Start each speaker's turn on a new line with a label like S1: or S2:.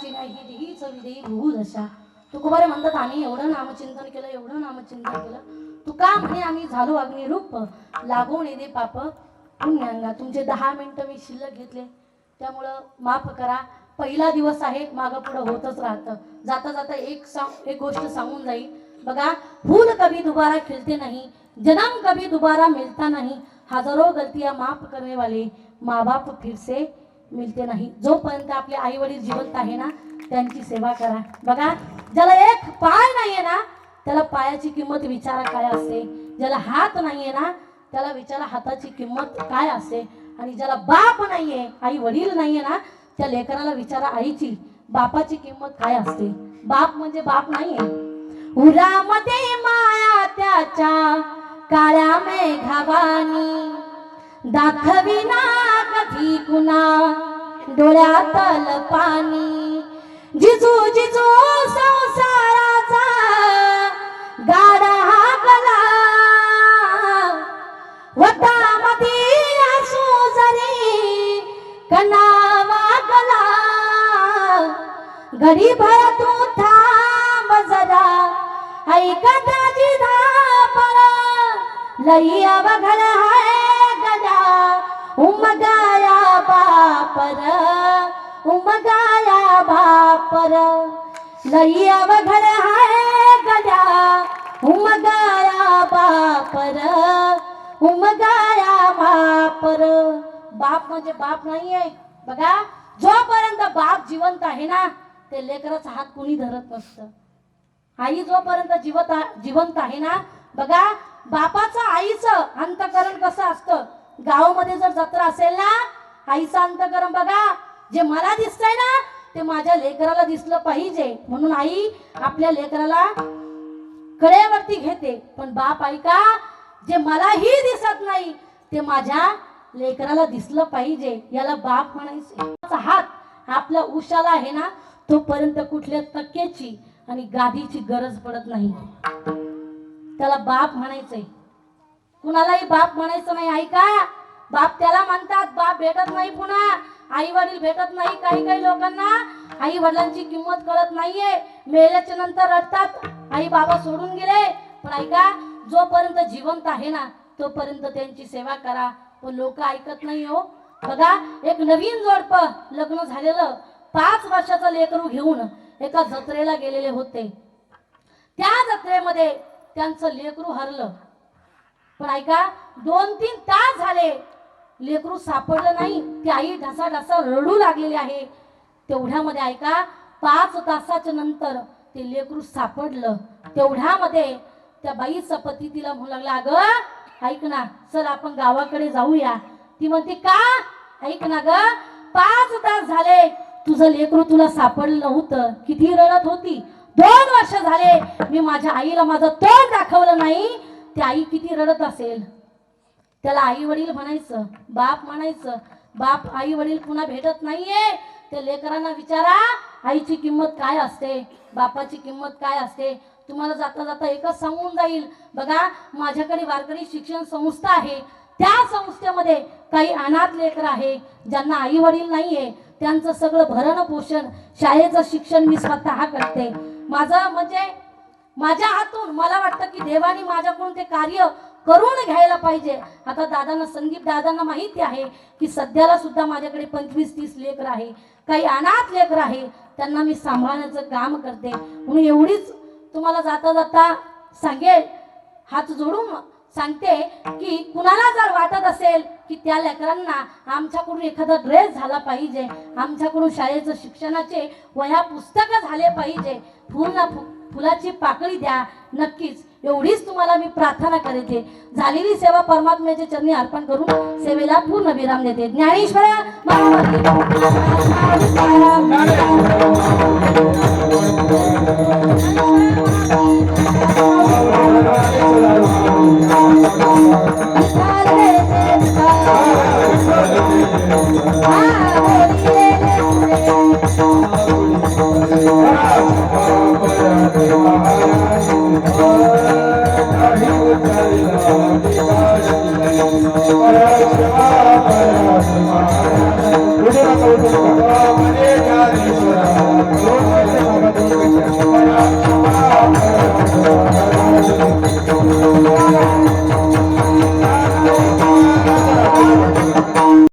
S1: नामाची नाही हीच विधेयी भूदशा. तुकोबारे म्हणतात आम्ही एवढं नामचिंतन केलं, एवढं नामचिंतन केलं. तुका म्हणे आम्ही झालो अग्निरूप, लागून येते पाप पुण्यांगा. तुमचे 10 मिनिटं मी शिल्लक घेतले, त्यामुळं माफ करा. पहिला दिवस आहे, मागं पुढं होतच राहतं. जाता जाता एक गोष्ट सांगून जाईल बघा. फूल कभी दोबारा खिलते नहीं, जन्म कभी दोबारा मिलता नहीं, हजारों गलतियां माफ करने वाले माँ बाप फिर से मिलते नहीं. जोपर्यंत आपले आई वडील जिवंत आहे ना, त्यांची सेवा करा. बघा, ज्याला एक पाय नाहीये ना, त्याला पायाची किंमत विचारा काय असते. ज्याला हात नाहीये ना, त्याला विचारा हाताची किंमत काय असते. आणि ज्याला बाप नाहीये, आई वडील नाहीये ना, त्या लेकराला विचारा आईची बापाची किंमत काय असते. बाप म्हणजे बाप नाहीये. उरामध्ये माया त्याच्या काळ्या मेघावानी, दाखविना कधी कुणा डोळ्यातल पाणी. जिजू जिजू संसाराचा गाडा हाकला, वटामध्ये असू जरी कणावा गला. गरीभर तू थांब जरा, ऐका त्याची धापळ, लई अवघड आहे गजा उमगाया बापर, उमगाया बापर. लई अवघड आहे गजा उमगाया बापर, उमगाया बापर. बाप म्हणजे बाप नाहीये. बघा, जोपर्यंत बाप जिवंत आहे ना, ते लेकराचा हात कुणी धरत नसतं. आई जोपर्यंत जिवंत आहे ना, बघा, बापाचं आईचं अंतकरण कसं असतं. गावामध्ये जर जत्रा असेल ना, आईचं अंतकरण बघा, जे मला दिसतंय ना, ते माझ्या लेकराला दिसलं पाहिजे. म्हणून आई आपल्या लेकराला कडेवरती घेते. पण बाप ऐका, जे मलाही दिसत नाही ते माझ्या लेकराला दिसलं पाहिजे, याला बाप म्हणायचे. हात आपल्या उशाला आहे ना, तोपर्यंत कुठल्या तक्क्याची आणि गादीची गरज पडत नाही. त्याला बाप म्हणायचंय. कुणालाही बाप म्हणायचं नाही. ऐका, बाप त्याला म्हणतात, बाप भेटत नाही पुन्हा, आई वडील भेटत नाही. काही काही लोकांना आई वडिलांची किंमत कळत नाहीये. मेल्याच्या नंतर रडतात, आई बाबा सोडून गेले. पण ऐका, जोपर्यंत जिवंत आहे ना, तोपर्यंत त्यांची सेवा करा. पण लोक ऐकत नाही हो. बघा, एक नवीन जोडपं लग्न झालेलं 5 वर्षाचं लेकरू घेऊन एका जत्रेला गेलेले होते. त्या जत्रेमध्ये त्यांचं लेकरू हरलं. पण ऐका, 2-3 तास झाले लेकरू सापडलं नाही. ती आई ढसाढसा रडू लागलेली आहे. तेवढ्यामध्ये ऐका, 5 तासाच्या नंतर ते लेकरू सापडलं. तेवढ्यामध्ये त्या बाईचा पती तिला म्हणू लागला, अगं ऐक ना, चल आपण गावाकडे जाऊया. ती म्हणते, का? ऐक ना ग, 5 तास झाले तुझं लेकरू तुला सापडलं नव्हतं. किती रडत होती. 2 वर्ष झाले मी माझ्या आईला माझं तोंड दाखवलं नाही. ती आई किती रडत असेल. त्याला आई वडील म्हणायचं, बाप म्हणायचं. बाप आई वडील पुन्हा भेटत नाहीये. त्या लेकरांना विचारा आईची किंमत काय असते, बापाची किंमत काय असते. तुम्हाला जाता जाता एकच सांगून जाईल. बघा, माझ्याकडे वारकरी शिक्षण संस्था आहे. त्या संस्थेमध्ये काही अनाथ लेकर आहे, ज्यांना आई वडील नाहीये. त्यांचं सगळं भरण पोषण, शाळेचं शिक्षण मी स्वतः करते. माझं म्हणजे माझ्या हातून मला वाटतं की देवानी माझ्याकडून ते कार्य करून घ्यायला पाहिजे. आता दादांना, संदीप दादांना माहिती आहे की सध्याला सुद्धा माझ्याकडे 25-30 लेकर आहे. काही अनाथ लेकर आहे, त्यांना मी सांभाळण्याचं काम करते. म्हणून एवढीच तुम्हाला जाता जाता सांगेल, हात जोडून सांगते की कुणाला जर वाटत असेल की त्या लेकरांना आमच्याकडून एखादा ड्रेस झाला पाहिजे, आमच्याकडून शाळेचं शिक्षणाचे वह्या पुस्तकं झाले पाहिजे, फुलाची पाकळी द्या. नक्कीच एवढीच तुम्हाला मी प्रार्थना करते. झालेली सेवा परमात्म्याच्या चरणी अर्पण करून सेवेला पूर्ण विराम देते. ज्ञानेश्वर
S2: Hare
S1: रे